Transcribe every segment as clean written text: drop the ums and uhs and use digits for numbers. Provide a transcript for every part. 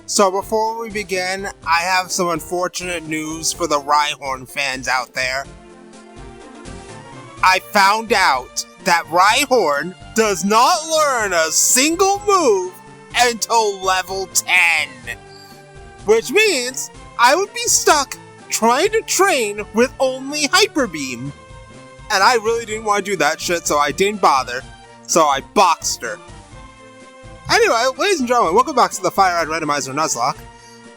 So before we begin, I have some unfortunate news for the Rhyhorn fans out there. I found out that Rhyhorn does not learn a single move until level 10. Which means I would be stuck trying to train with only Hyper Beam. And I really didn't want to do that shit, so I didn't bother. So I boxed her. Anyway, ladies and gentlemen, welcome back to the FireRed Randomizer Nuzlocke.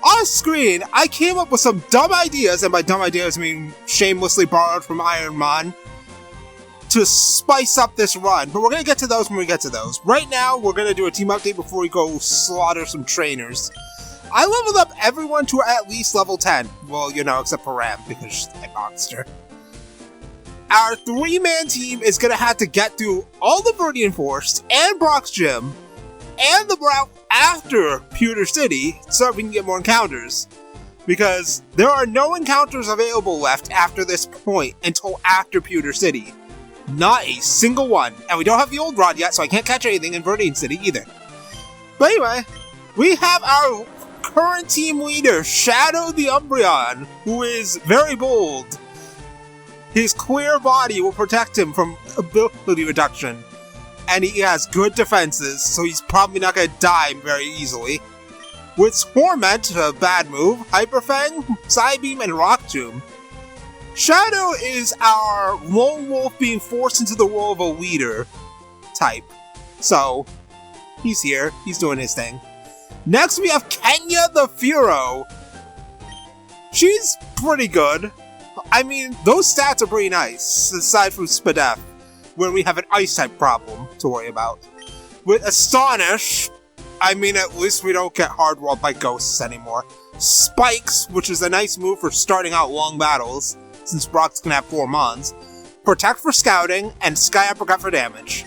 On screen, I came up with some dumb ideas, and by dumb ideas I mean shamelessly borrowed from Iron Man, to spice up this run, but we're going to get to those when we get to those. Right now, we're going to do a team update before we go slaughter some trainers. I leveled up everyone to at least level 10. Well, you know, except for Ram, because I boxed her. Our 3-man team is going to have to get through all the Viridian Forest, and Brock's Gym, and the route after Pewter City, so that we can get more encounters. Because there are no encounters available left after this point until after Pewter City. Not a single one. And we don't have the old rod yet, so I can't catch anything in Viridian City either. But anyway, we have our current team leader, Shadow the Umbreon, who is very bold. His clear body will protect him from ability reduction. And he has good defenses, so he's probably not going to die very easily. With Torment, a bad move, Hyper Fang, Psybeam, and Rock Tomb. Shadow is our lone wolf being forced into the role of a leader type. So, he's here, he's doing his thing. Next we have Kenya the Furo. She's pretty good. I mean, those stats are pretty nice, aside from Spadef, where we have an ice-type problem to worry about. With Astonish, I mean, at least we don't get hard-rolled by ghosts anymore. Spikes, which is a nice move for starting out long battles, since Brock's gonna have 4 Mons. Protect for scouting, and Sky Uppercut for damage.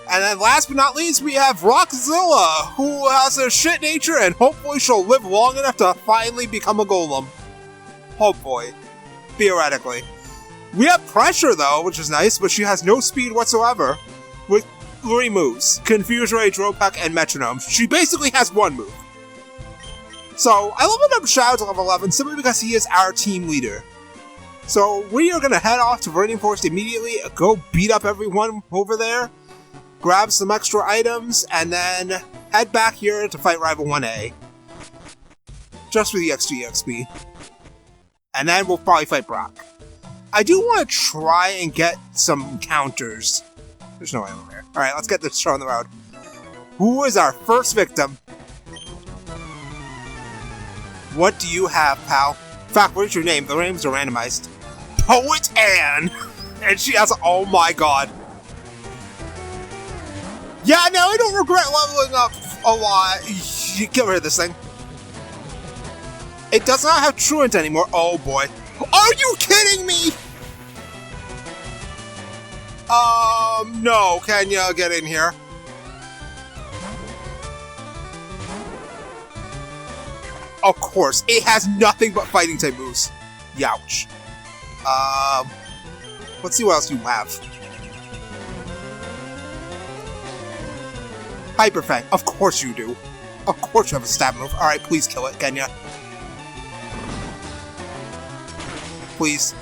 And then last but not least, we have Rockzilla, who has a shit nature, and hopefully she'll live long enough to finally become a golem. Hopefully. Theoretically. We have Pressure, though, which is nice, but she has no speed whatsoever. With 3 moves. Confuse Ray, Dropek, and Metronome. She basically has 1 move. So, I leveled up Shadow to level 11 simply because he is our team leader. So, we are going to head off to Viridian Forest immediately, go beat up everyone over there, grab some extra items, and then head back here to fight Rival 1A. Just for the XP. And then we'll probably fight Brock. I do want to try and get some encounters. There's no way over here. Alright, let's get this show on the road. Who is our first victim? What do you have, pal? In fact, what is your name? The names are randomized. Poet Anne! And she has, oh my god. Yeah, no, I don't regret leveling up a lot. Get rid of this thing. It does not have Truant anymore. Oh boy. Are you kidding me? No. Kenya, get in here. Of course. It has nothing but fighting type moves. Youch. Let's see what else you have. Hyper Fang. Of course you do. Of course you have a stab move. Alright, please kill it, Kenya. Please.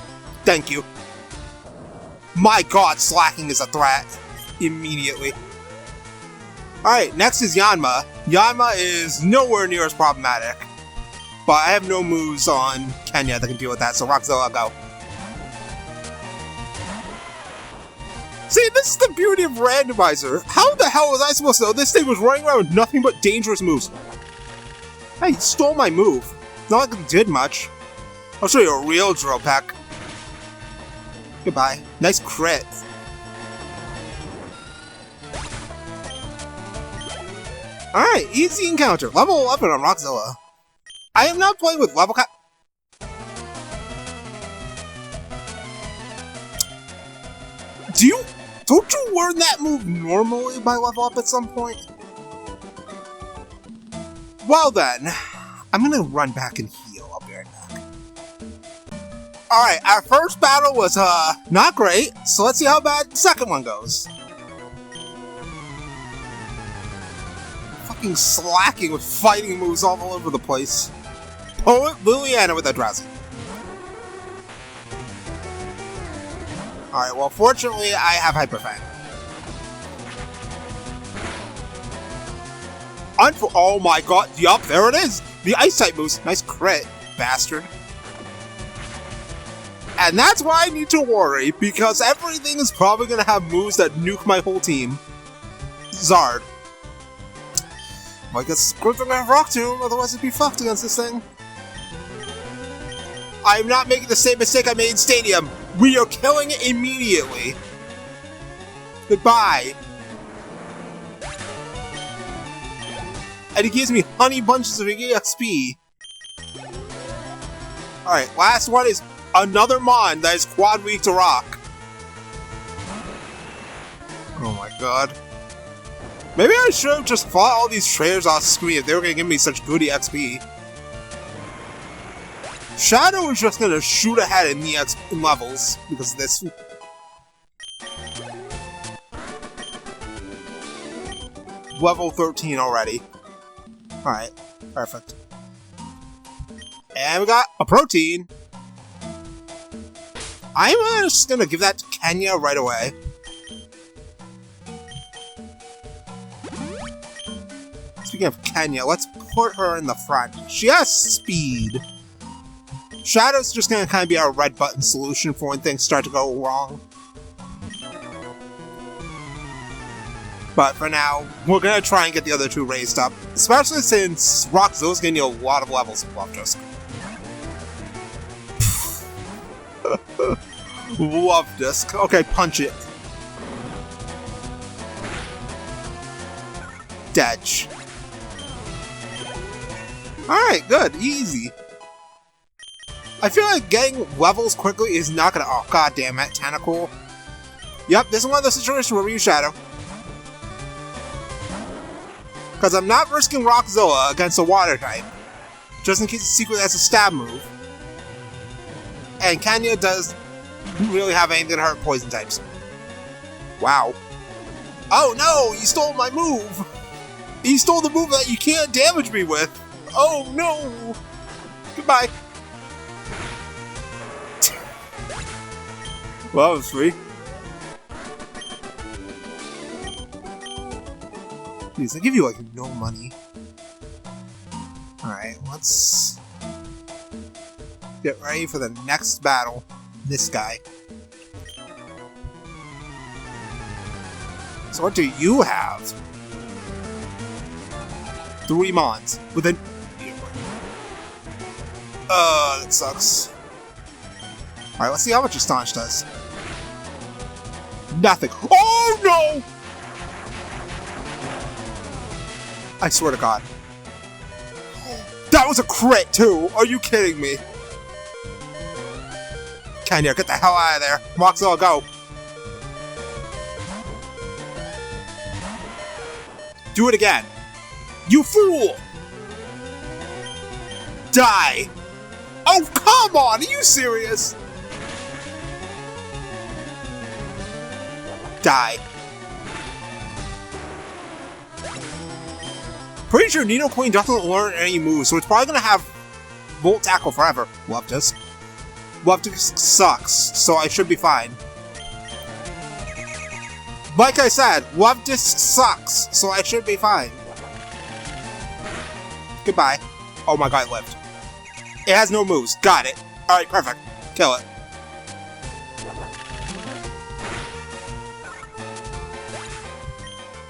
Thank you. My god, slacking is a threat. Immediately. Alright, next is Yanma. Yanma is nowhere near as problematic. But I have no moves on Kenya that can deal with that, so Rockzilla, go. See, this is the beauty of Randomizer. How the hell was I supposed to know this thing was running around with nothing but dangerous moves? Hey, he stole my move. Not like it did much. I'll show you a real drill pack. Goodbye. Nice crit. Alright, easy encounter. Level 11 on Rockzilla. I am not playing with level cap. Don't you learn that move normally by level up at some point? Well then, I'm gonna run back and heal. I'll be right back. Alright, our first battle was, not great, so let's see how bad the second one goes. fucking slacking with fighting moves all over the place. Poet Liliana with a drowsy. Alright, well, fortunately, I have Hyperfang. Oh my god, yup, there it is! The Ice-type moves. Nice crit, bastard. And that's why I need to worry, because everything is probably gonna have moves that nuke my whole team. Zard. Might get screwed from my Rock Tomb, otherwise it'd be fucked against this thing. I'm not making the same mistake I made in Stadium. We are killing it immediately. Goodbye. And he gives me honey bunches of EXP. Alright, last one is another Mon that is quad weak to rock. Oh my god. Maybe I should have just fought all these trainers off screen if they were going to give me such good EXP. Shadow is just going to shoot ahead in the in levels because of this. Level 13 already. Alright, perfect. And we got a protein. I'm just gonna give that to Kenya right away. Speaking of Kenya, let's put her in the front. She has speed. Shadow's just gonna kind of be our red button solution for when things start to go wrong. But for now, we're gonna try and get the other two raised up. Especially since Rockzilla's gonna need a lot of levels of Love Disc. Love Disc. Okay, punch it. Detch. Alright, good. Easy. I feel like getting levels quickly is not gonna... Oh, god damn it. Tentacle. Yep, this is one of those situations where we use Shadow. Because I'm not risking Rockzilla against a water type. Just in case the secret has a stab move. And Kenya doesn't really have anything to hurt poison types. Wow. Oh no! You stole my move! You stole the move that you can't damage me with! Oh no! Goodbye! Well, that was free. Jeez, I give you like no money. Alright, let's get ready for the next battle. This guy. So what do you have? 3 Mons with an... that sucks. Alright, let's see how much Astonish does. Nothing. Oh no! I swear to God. That was a crit too! Are you kidding me? Kenya, get the hell out of there. Roxelle, go. Do it again. You fool! Die! Oh, come on! Are you serious? Die. Pretty sure Nino Queen doesn't learn any moves, so it's probably gonna have Volt Tackle forever. Love Disc. Love Disc sucks, so I should be fine. Like I said, Love Disc sucks, so I should be fine. Goodbye. Oh my god, it lived. It has no moves. Got it. Alright, perfect. Kill it.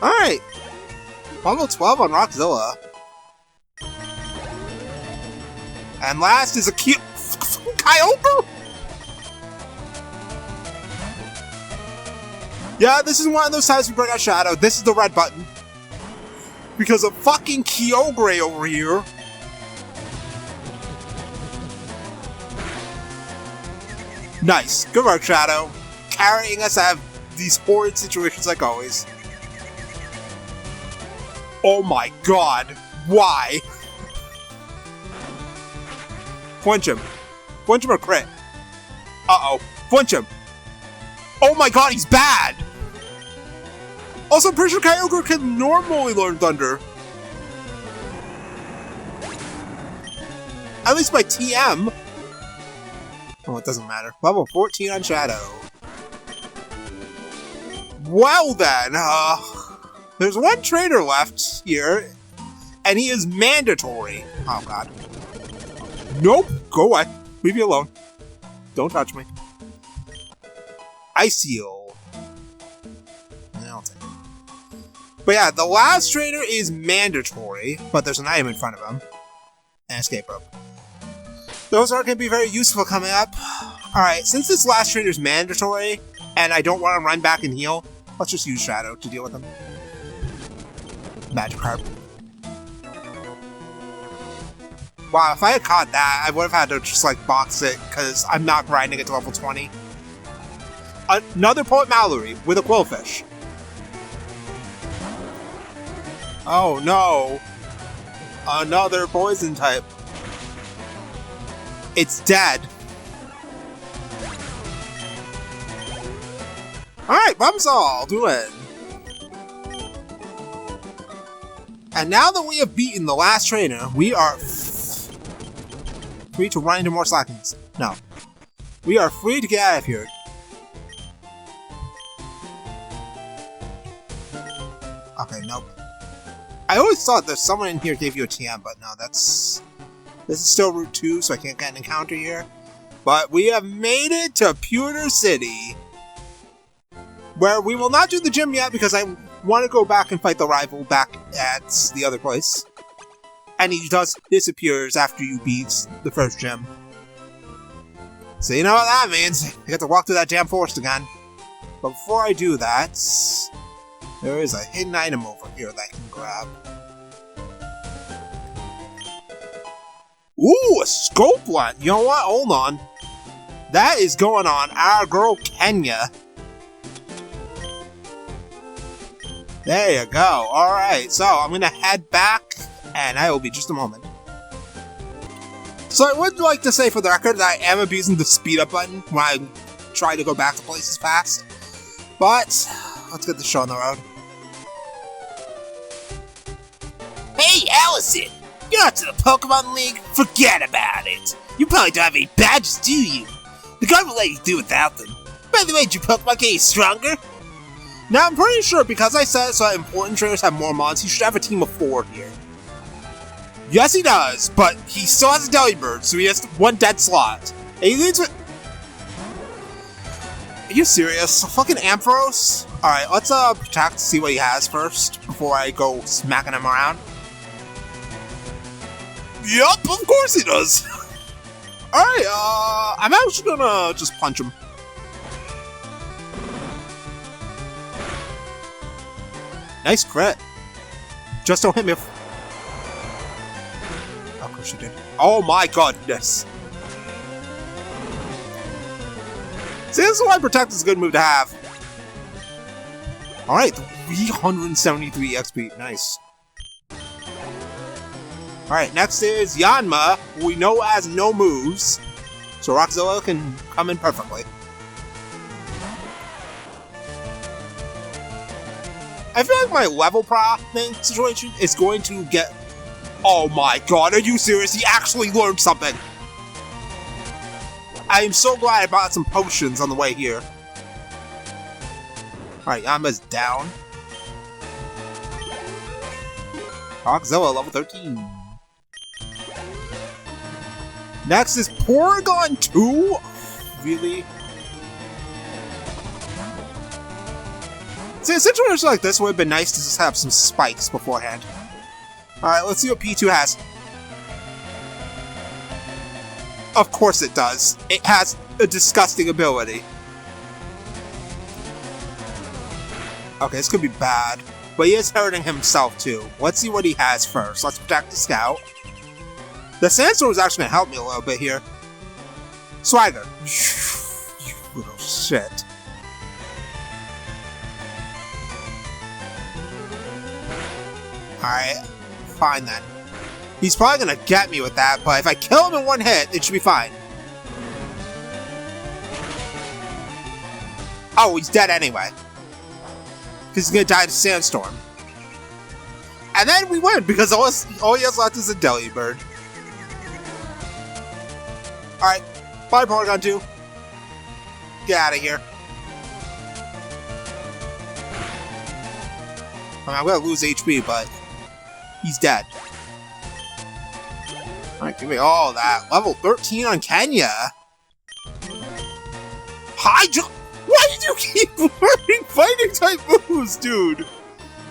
Alright. Level 12 on Rockzilla. And last is a cute... Kyogre? Yeah, this is one of those times we bring out Shadow. This is the red button. Because of fucking Kyogre over here. Nice. Good work, Shadow. Carrying us out of these horrid situations like always. Oh my god. Why? Flinch him. Flinch him or crit? Uh-oh. Flinch him. Oh my god, he's bad! Also, I'm pretty sure Kyogre can normally learn Thunder. At least my TM. Oh, it doesn't matter. Level 14 on Shadow. Well then, there's one trainer left here, and he is mandatory. Oh god. Nope, go away. Leave me alone. Don't touch me. Ice Seal. Yeah, I'll take it. But yeah, the last trainer is mandatory, but there's an item in front of him. And escape rope. Those are going to be very useful coming up. Alright, since this last trainer is mandatory, and I don't want to run back and heal, let's just use Shadow to deal with him. Magikarp. Wow, if I had caught that, I would have had to just, like, box it, because I'm not grinding it to level 20. Another Poet Mallory with a Quillfish. Oh no. Another poison type. It's dead. Alright, Bumsall, do it. And now that we have beaten the last trainer, we are free to run into more slackings. No. We are free to get out of here. Okay, nope. I always thought that someone in here gave you a TM, but no, this is still Route 2, so I can't get an encounter here. But we have made it to Pewter City, where we will not do the gym yet because I want to go back and fight the rival back at the other place. And he just disappears after you beat the first gym. So you know what that means. I get to walk through that damn forest again. But before I do that, there is a hidden item over here that I can grab. Ooh, a scope one! You know what? Hold on. That is going on our girl Kenya. There you go. Alright, so I'm gonna head back, and I will be just a moment. So I would like to say for the record that I am abusing the speed up button when I try to go back to places fast. But, let's get the show on the road. Hey, Allison! You're not to the Pokemon League? Forget about it! You probably don't have any badges, do you? The guard will let you do without them. By the way, did your Pokemon get you stronger? Now, I'm pretty sure because I said so that important trainers have more mons, he should have a team of 4 here. Yes, he does, but he still has a Delibird, so he has 1 dead slot. And he leads with... Are you serious? Fucking Ampharos? Alright, let's protect, see what he has first, before I go smacking him around. Yup, of course he does! Alright, I'm actually gonna just punch him. Nice crit. Just don't hit me. Of course you did. Oh my goodness. See, this is why Protect is a good move to have. Alright, 373 XP. Nice. Alright, next is Yanma, who we know as no moves. So Rockzilla can come in perfectly. I feel like my level prop thing situation is going to get... Oh my god, are you serious? He actually learned something! I am so glad I bought some potions on the way here. Alright, Yanma's down. Rockzilla, level 13. Next is Porygon 2? Really? See, a situation like this would have been nice to just have some spikes beforehand. Alright, let's see what P2 has. Of course it does. It has a disgusting ability. Okay, this could be bad. But he is hurting himself too. Let's see what he has first. Let's protect the scout. The Sandstorm is actually going to help me a little bit here. Swagger. You little shit. Alright, fine then. He's probably gonna get me with that, but if I kill him in 1 hit, it should be fine. Oh, he's dead anyway. Because he's gonna die to Sandstorm. And then we win, because all he has left is a Delibird. Alright, bye Porygon 2. Get out of here. I mean, I'm gonna lose HP, but he's dead. Alright, give me all that. Level 13 on Kenya. High jump! Why did you keep learning fighting type moves, dude?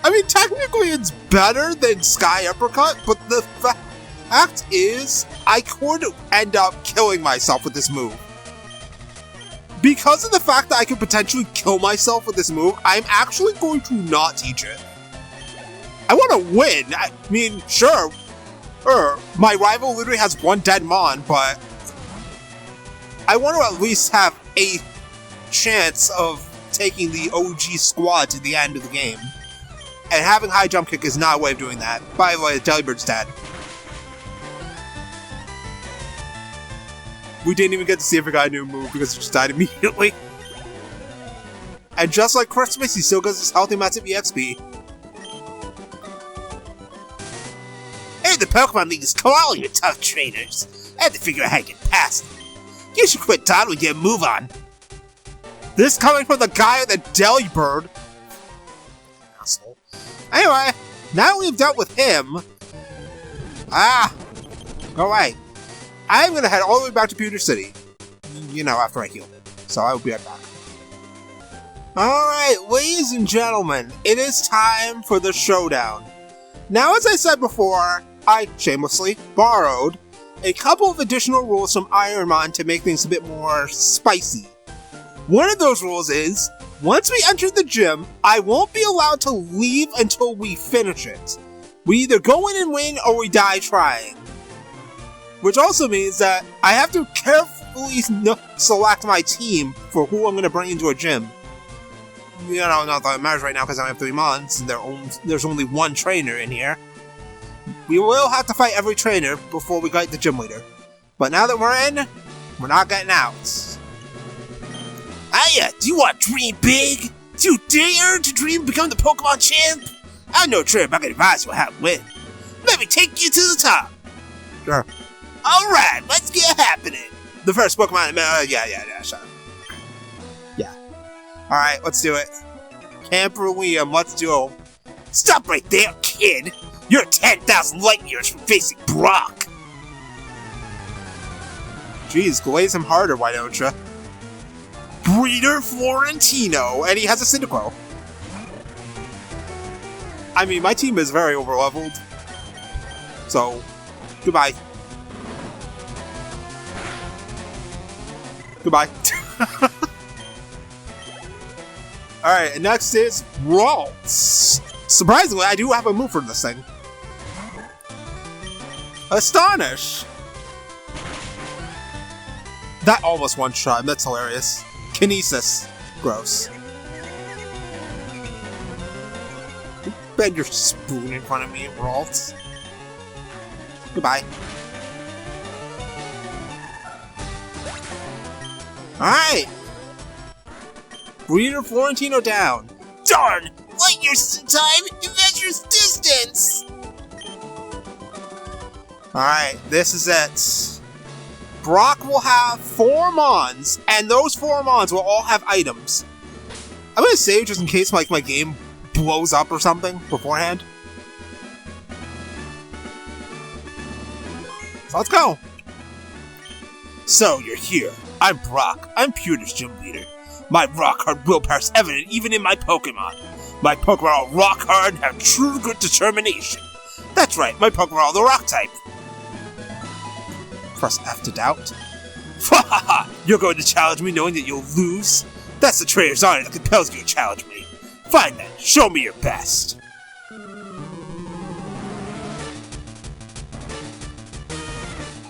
I mean, technically it's better than Sky Uppercut, but the fact is, I could end up killing myself with this move. Because of the fact that I could potentially kill myself with this move, I'm actually going to not teach it. I want to win. I mean, sure, my rival literally has one dead Mon, but I want to at least have a chance of taking the OG squad to the end of the game. And having high jump kick is not a way of doing that. By the way, the Delibird's dead. We didn't even get to see if it got a new move because it just died immediately. And just like Christmas, he still gets his healthy amounts of EXP. Hey, the Pokemon League is calling you tough trainers. I have to figure out how to get past them. You should quit dawdling and get a move on. This coming from the guy with the Delibird. Asshole. Anyway, now we've dealt with him. Go away. I'm gonna head all the way back to Pewter City. You know, after I heal. So I will be right back. Alright, ladies and gentlemen, it is time for the showdown. Now, as I said before, I shamelessly borrowed a couple of additional rules from Ironmon to make things a bit more spicy. One of those rules is, once we enter the gym, I won't be allowed to leave until we finish it. We either go in and win, or we die trying. Which also means that I have to carefully select my team for who I'm going to bring into a gym. You know, not that it matters right now because I have 3 months and there's only one trainer in here. We will have to fight every trainer before we get the gym leader. But now that we're in, we're not getting out. Hiya, do you want to dream big? Do you dare to dream become the Pokemon champ? I'm no trainer, but I can advise you how to win. Let me take you to the top. Sure. Alright, let's get happening. The first Pokemon, yeah, shut up. Yeah. Alright, let's do it. Camper Liam, let's do it. Stop right there, kid. You're 10,000 light years from facing Brock. Jeez, glaze him harder, why don't you? Breeder Florentino, and he has a Cyndaquil. I mean, my team is very overleveled. So, goodbye. Goodbye. Alright, and next is Ralts. Surprisingly, I do have a move for this thing. Astonish! That almost one-shot him, that's hilarious. Kinesis. Gross. Bend your spoon in front of me, Ralts. Goodbye. Alright! Breeder Florentino down. Darn! Light years in time, it measures distance! Alright, this is it. Brock will have 4 Mons, and those 4 Mons will all have items. I'm gonna save just in case like my game blows up or something beforehand. So let's go! So, you're here. I'm Brock. I'm Pewter's gym leader. My rock-hard willpower is evident even in my Pokemon. My Pokemon are rock-hard and have true good determination. That's right, my Pokemon are the rock type. Press F to doubt. Hahaha! You're going to challenge me knowing that you'll lose? That's the traitor's honor that compels you to challenge me. Fine then, show me your best.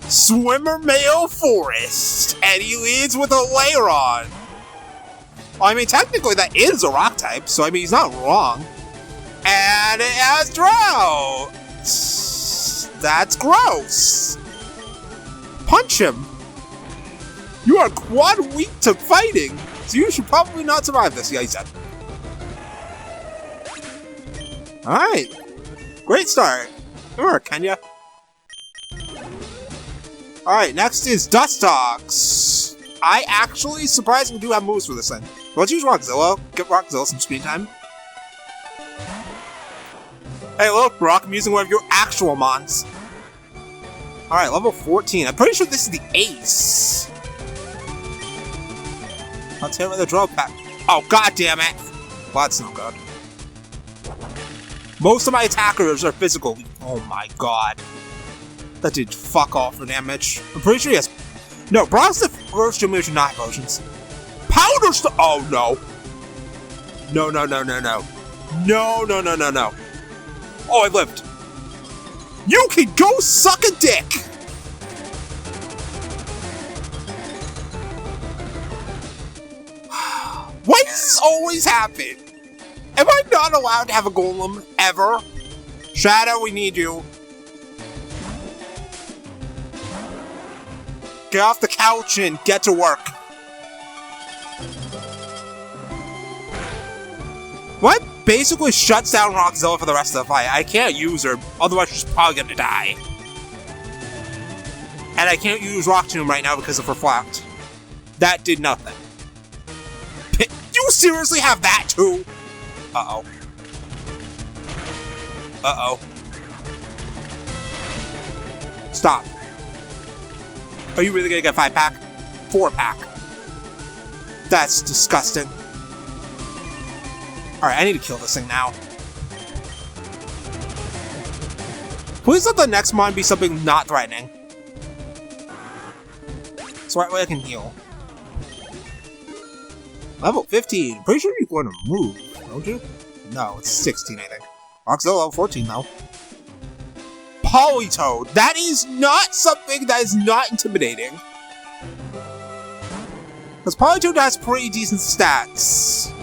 Swimmer Mayo Forest, and he leads with a Lairon. Well, I mean, technically that is a rock type, so I mean, he's not wrong. And it has Drought. That's gross. Punch him. You are quad weak to fighting, so you should probably not survive this. Yeah, he said. Alright. Great start. Good work, Kenya. Alright, next is Dustox. I actually surprisingly do have moves for this thing. Let's use Rockzilla. Get Rockzilla some screen time. Hey look, Brock, I'm using one of your actual mons. Alright, level 14. I'm pretty sure this is the ace. Let's hit it with a drill pack. Oh, god damn it! Well, that's no good. Most of my attackers are physical. Oh my god. That did fuck all for damage. I'm pretty sure he has... No, Brock's the first gym who should not have potions. Powder stuff! Oh no. No, no, no, no, no. No, no, no, no, no. Oh, I lived. You can go suck a dick! Why does this always happen? Am I not allowed to have a golem, ever? Shadow, we need you. Get off the couch and get to work. What basically shuts down Rockzilla for the rest of the fight? I can't use her, otherwise she's probably gonna die. And I can't use Rock Tomb right now because of Reflect. That did nothing. You seriously have that too? Uh-oh. Uh-oh. Stop. Are you really gonna get 5-pack? 4-pack. That's disgusting. Alright, I need to kill this thing now. Please let the next mon be something not threatening. It's the right way I can heal. Level 15. Pretty sure you want to move, don't you? No, it's 16, I think. Rockzilla level 14, though. Polytoad. That is not something that is not intimidating. Because Polytoad has pretty decent stats.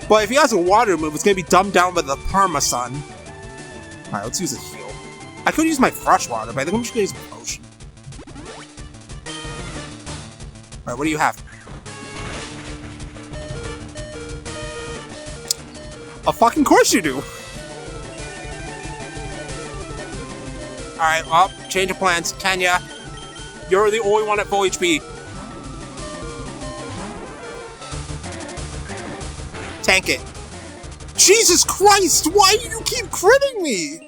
But if he has a water move, it's going to be dumbed down by the Perma-Sun. Alright, let's use a heal. I could use my fresh water, but I think I'm just going to use a potion. Alright, what do you have? A fucking course you do! Alright, well, change of plans. Kenya, you're the only one at full HP. Tank it. Jesus Christ, why do you keep critting me?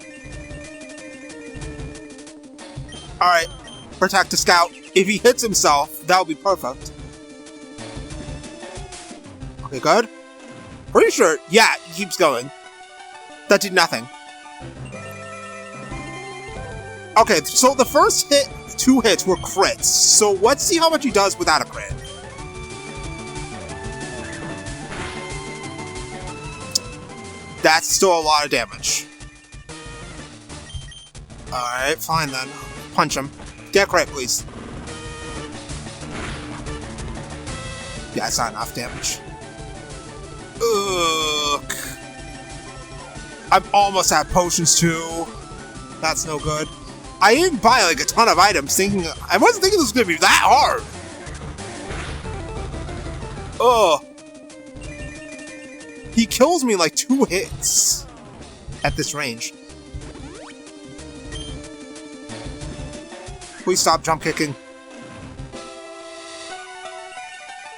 Alright, protect the scout. If he hits himself, that'll be perfect. Okay, good. Pretty sure, yeah, he keeps going. That did nothing. Okay, so the first 2 hits were crits, so let's see how much he does without a crit. That's still a lot of damage. Alright, fine then. Punch him. Get a crit, please. Yeah, it's not enough damage. Ugh. I'm almost at potions too. That's no good. I didn't buy like a ton of items thinking... I wasn't thinking this was gonna be that hard! Ugh. He kills me in like 2 hits. At this range. Please stop jump kicking.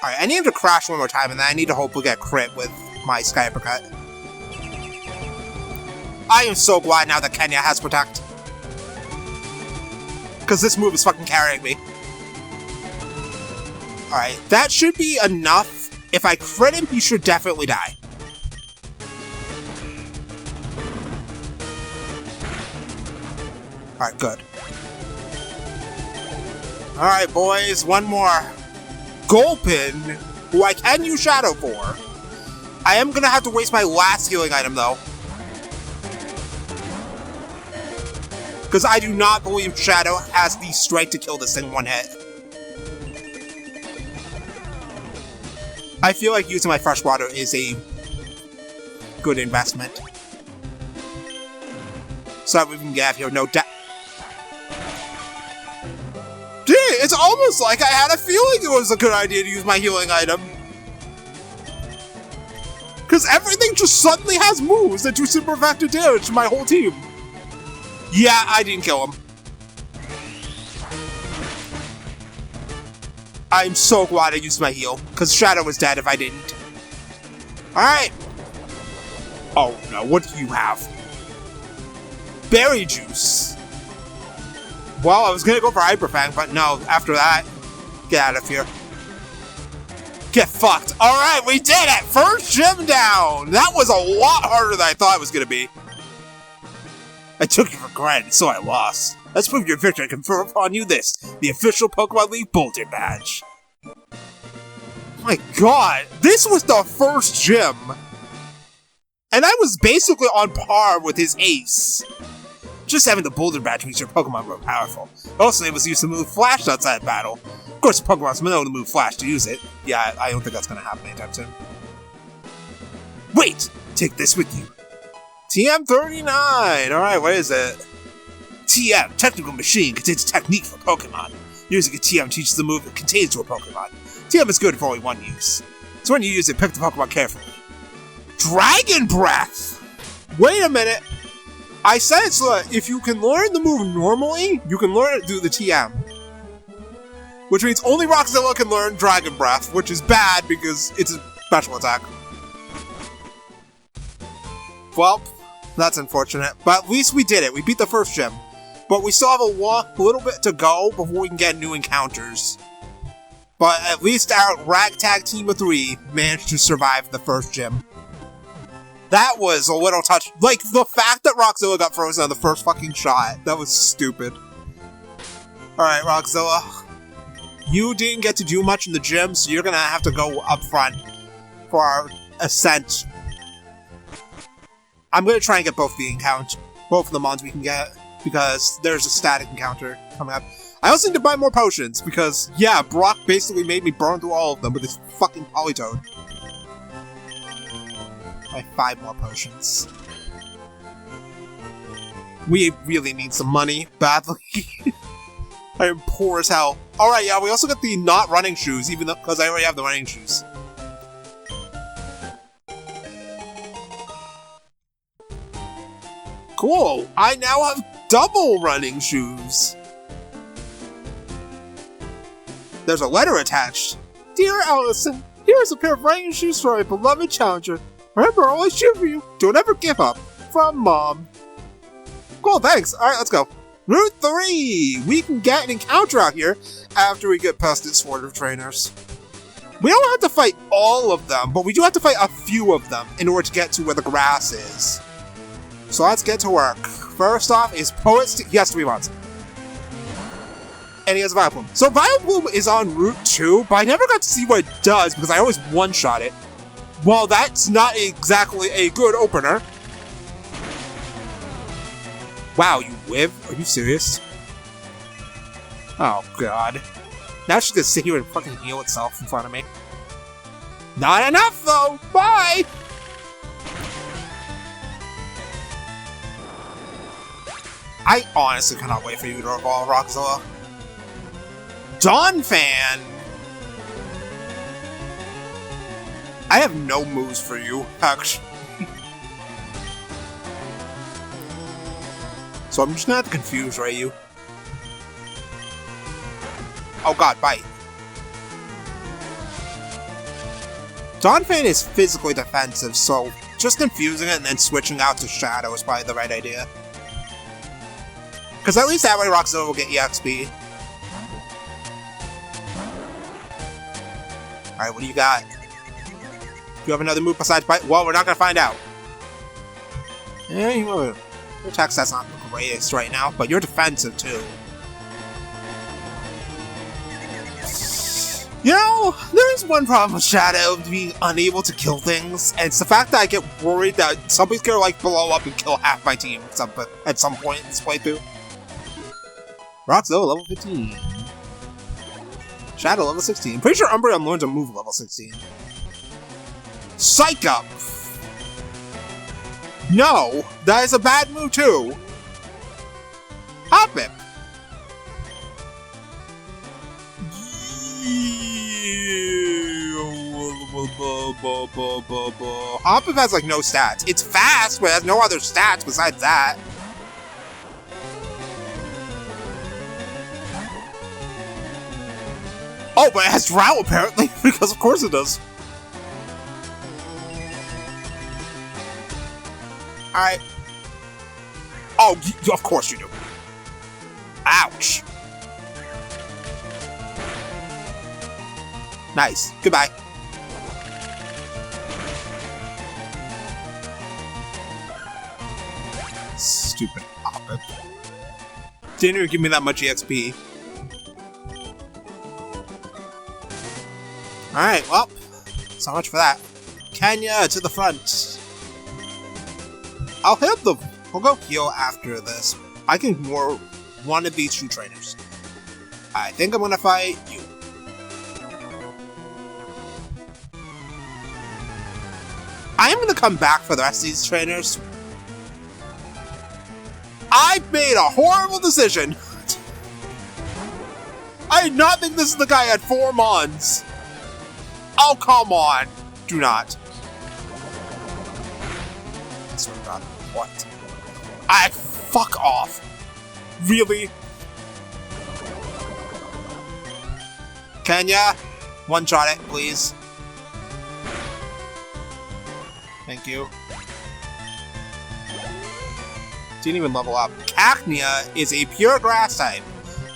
Alright, I need him to crash one more time and then I need to hopefully get crit with my Sky Uppercut. I am so glad now that Kenya has Protect. Because this move is fucking carrying me. Alright, that should be enough. If I crit him, he should definitely die. Alright, good. Alright, boys, one more. Gulpin, who I can use Shadow for. I am gonna have to waste my last healing item, though. Because I do not believe Shadow has the strength to kill this thing one hit. I feel like using my fresh water is a good investment. So that we can get out of here no doubt. Dude, it's almost like I had a feeling it was a good idea to use my healing item. Because everything just suddenly has moves that do super effective damage to my whole team. Yeah, I didn't kill him. I'm so glad I used my heal, because Shadow was dead if I didn't. Alright. Oh no, what do you have? Berry juice. Well, I was gonna go for Hyper Fang, but no, after that, get out of here. Get fucked. Alright, we did it! First gym down! That was a lot harder than I thought it was gonna be. I took you for granted, so I lost. Let's prove your victory and confer upon you this, the official Pokemon League Boulder Badge. My god, this was the first gym! And I was basically on par with his ace. Just having the Boulder Badge makes your Pokemon more powerful. Also, it was used to move Flash outside battle. Of course, the Pokemon's know to move Flash to use it. Yeah, I don't think that's gonna happen anytime soon. Wait! Take this with you. TM39! Alright, what is it? TM, Technical Machine, contains a technique for Pokemon. Using a TM teaches the move it contains to a Pokemon. TM is good for only one use. So when you use it, pick the Pokemon carefully. Dragon Breath! Wait a minute! I said so that if you can learn the move normally, you can learn it through the TM. Which means only Rockzilla can learn Dragon Breath, which is bad because it's a special attack. Well, that's unfortunate, but at least we did it. We beat the first gym. But we still have a little bit to go before we can get new encounters. But at least our ragtag team of 3 managed to survive the first gym. That was a little touch. Like, the fact that Rockzilla got frozen on the first fucking shot. That was stupid. Alright, Rockzilla. You didn't get to do much in the gym, so you're gonna have to go up front for our ascent. I'm gonna try and get both of the mons we can get, because there's a static encounter coming up. I also need to buy more potions, because, yeah, Brock basically made me burn through all of them with his fucking Polytoad. Buy 5 more potions. We really need some money, badly. I am poor as hell. Alright, yeah, we also got the not running shoes, even though, because I already have the running shoes. Cool! I now have double running shoes! There's a letter attached. Dear Allison, here's a pair of running shoes for my beloved challenger. Remember, I'll always cheer for you. Don't ever give up. From Mom. Cool, thanks. Alright, let's go. Route 3! We can get an encounter out here after we get past this Sword of Trainers. We don't have to fight all of them, but we do have to fight a few of them in order to get to where the grass is. So let's get to work. First off is Poet's... He has 3 mons. And he has a Vileplume. So Vileplume is on Route 2, but I never got to see what it does because I always one-shot it. Well, that's not exactly a good opener. Wow, you live? Are you serious? Oh, God. Now it's just gonna sit here and fucking heal itself in front of me. Not enough, though! Bye! I honestly cannot wait for you to evolve, Rockzilla. Donphan! I have no moves for you, actually. So I'm just gonna have to confuse Rayu. Oh god, bite. Donphan is physically defensive, so just confusing it and then switching out to Shadow is probably the right idea. Because at least that way Rockzilla will get EXP. Alright, what do you got? Do you have another move besides bite? Well, we're not gonna find out. Yeah, your attack stat's not the greatest right now, but you're defensive too. You know, there is one problem with Shadow being unable to kill things, and it's the fact that I get worried that somebody's gonna like blow up and kill half my team at some point in this playthrough. Rockzilla, level 15. Shadow, level 16. I'm pretty sure Umbreon learns a move level 16. Psych Up! No! That is a bad move too! Hoppip! Hoppip has like no stats. It's fast, but it has no other stats besides that. Oh, but it has drow apparently, because of course it does. Alright. Oh, of course you do. Ouch. Nice. Goodbye. Stupid Hobbit. Didn't even give me that much EXP. Alright, well, so much for that. Kenya, to the front. I'll hit them. We'll go heal after this. I can more one of these two trainers. I think I'm gonna fight you. I am gonna come back for the rest of these trainers. I've made a horrible decision. I did not think this is the guy at 4 months. Oh, come on. Do not. I swear to God. What? Fuck off. Really? Kenya, one shot it, please. Thank you. Didn't even level up. Cacnea is a pure grass type.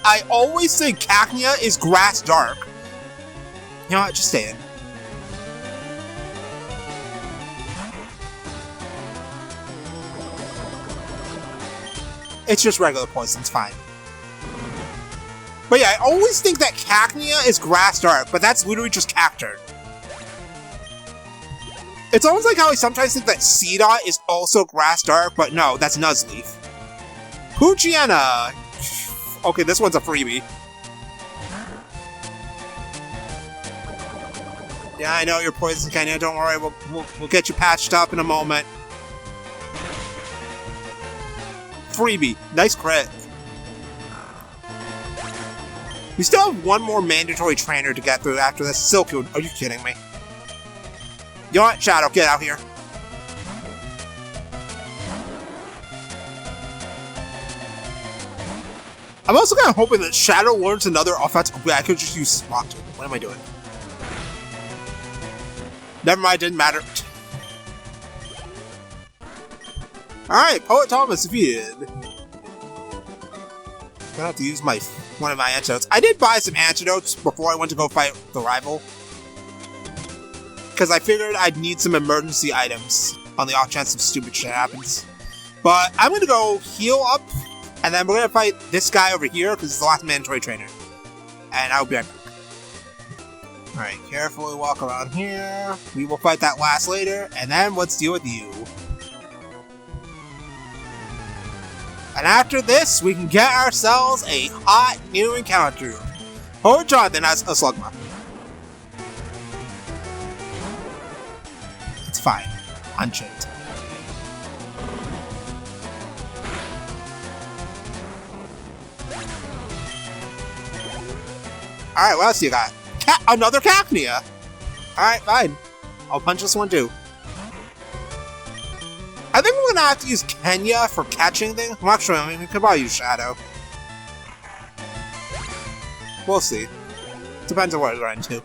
I always think Cacnea is grass dark. You know what? Just stay in. It's just regular poison, it's fine. But yeah, I always think that Cacnea is grass dark, but that's literally just Cacturn. It's almost like how I sometimes think that Seedot is also grass dark, but no, that's Nuzleaf. Poochiana! Okay, this one's a freebie. Yeah, I know you're poison, Kenya, don't worry, we'll get you patched up in a moment. Freebie. Nice crit. We still have one more mandatory trainer to get through after this. Silcoon. Are you kidding me? You know what? Shadow, get out here. I'm also kind of hoping that Shadow learns another offensive. I could just use Spot. What am I doing? Never mind, didn't matter. Alright, Poet Thomas defeated. I'm gonna have to use one of my antidotes. I did buy some antidotes before I went to go fight the rival. Because I figured I'd need some emergency items on the off chance some stupid shit happens. But I'm gonna go heal up, and then we're gonna fight this guy over here, because it's the last mandatory trainer. And I'll be right back. Alright, carefully walk around here. We will fight that last later, and then let's deal with you. And after this, we can get ourselves a hot new encounter. Or Jonathan has a Slugma. It's fine. Unchained. Alright, what else you got? Another Cacnea! Alright, fine. I'll punch this one too. I think we're gonna have to use Kenya for catching things. Well, actually, I mean, we could probably use Shadow. We'll see. Depends on what we're into.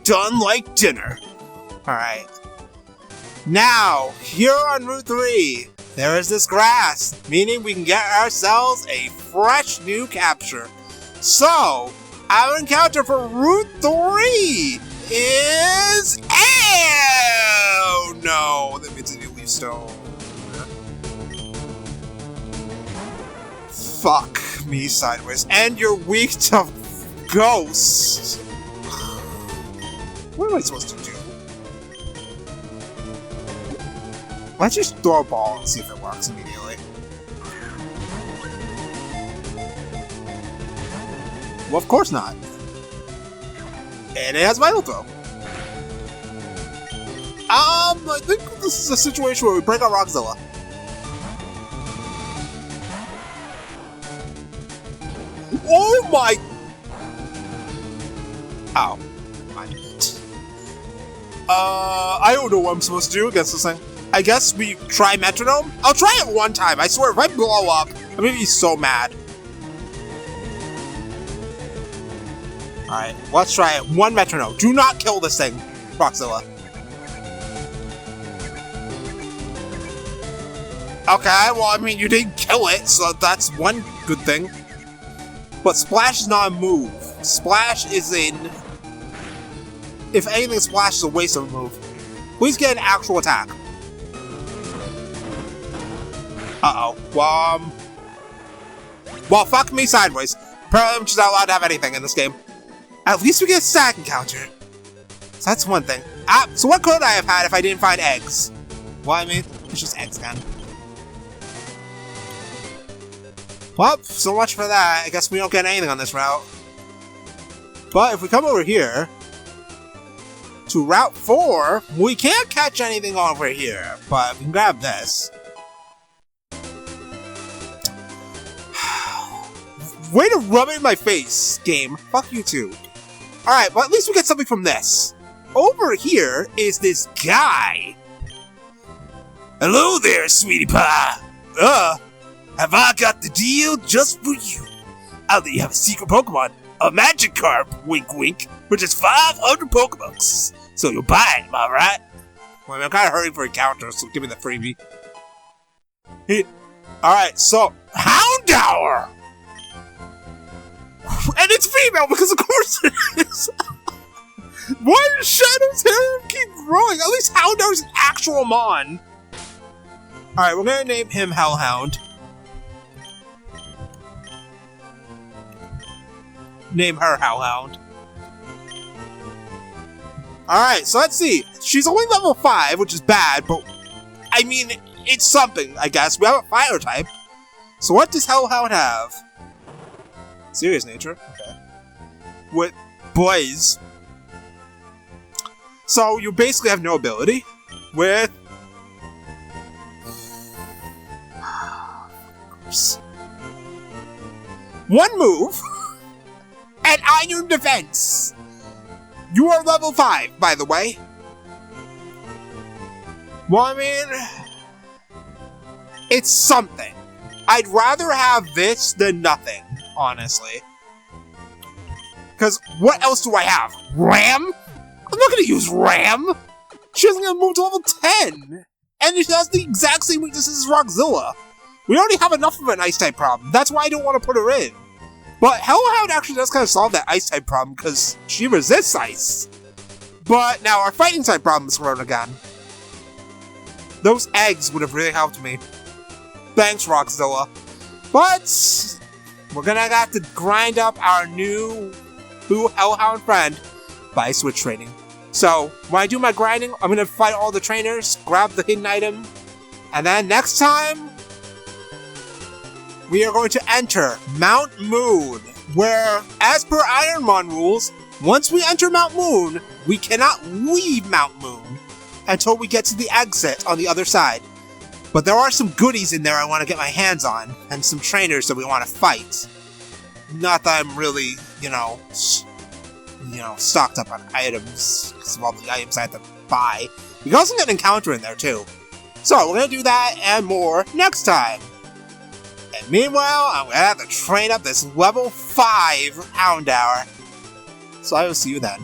Done like dinner. Alright. Now, here on Route 3, there is this grass, meaning we can get ourselves a fresh new capture. So, our encounter for Route 3 is... Oh no, that means a new leaf stone. Fuck me sideways. And you're weak to ghosts. What am I supposed to do? Let's just throw a ball and see if it works immediately. Well, of course not. And it has Vital Throw. I think this is a situation where we break out Rockzilla. Oh my! Ow. I don't know what I'm supposed to do against this thing. I guess we try Metronome? I'll try it one time, I swear, if I blow up, I'm gonna be so mad. Alright, let's try it. 1 metronome. Do not kill this thing, Rockzilla. Okay, well, I mean, you didn't kill it, so that's one good thing. But Splash is not a move. Splash is in... If anything, Splash is a waste of a move. Please get an actual attack. Uh-oh. Well, fuck me sideways. Apparently I'm just not allowed to have anything in this game. At least we get a stack encounter. So that's one thing. So what could I have had if I didn't find eggs? Well, I mean, it's just eggs again. Well, so much for that. I guess we don't get anything on this route. But if we come over here to Route 4, we can't catch anything over here. But we can grab this. Way to rub it in my face, game. Fuck you too. Alright, but at least we get something from this. Over here is this guy. Hello there, sweetie pie. Have I got the deal just for you? I'll let you have a secret Pokemon, a Magikarp, wink wink, for just 500 Pokebucks. So you'll buy it, am I right? Well, I'm kind of hurrying for a counter, so give me the freebie. Alright, so, Houndour! And it's female, because of course it is! Why does Shadow's hair keep growing? At least Houndour's an actual Mon! Alright, we're gonna name him Hellhound. Name her Hellhound. Alright, so let's see. She's only level 5, which is bad, but... I mean, it's something, I guess. We have a fire type. So what does Hellhound have? Serious nature? Okay. With Blaze. So you basically have no ability. With... one move! And Iron Defense! You are level 5, by the way. Well, I mean... it's something. I'd rather have this than nothing, honestly. Because what else do I have? Ram? I'm not gonna use Ram! She doesn't gonna move to level 10! And she has the exact same weaknesses as Rockzilla. We already have enough of an Ice-type problem. That's why I don't want to put her in. But Hellhound actually does kind of solve that Ice-type problem, because she resists Ice. But now our Fighting-type problem is thrown again. Those eggs would have really helped me. Thanks, Rockzilla. But we're gonna have to grind up our new Hellhound friend by switch training. So, when I do my grinding, I'm gonna fight all the trainers, grab the hidden item, and then next time, we are going to enter Mount Moon, where, as per Ironmon rules, once we enter Mount Moon, we cannot leave Mount Moon until we get to the exit on the other side. But there are some goodies in there I want to get my hands on, and some trainers that we want to fight. Not that I'm really, stocked up on items, because of all the items I have to buy. We can also get an encounter in there, too. So, we're going to do that and more next time. And meanwhile, I'm going to have to train up this level 5 Houndour. So I will see you then.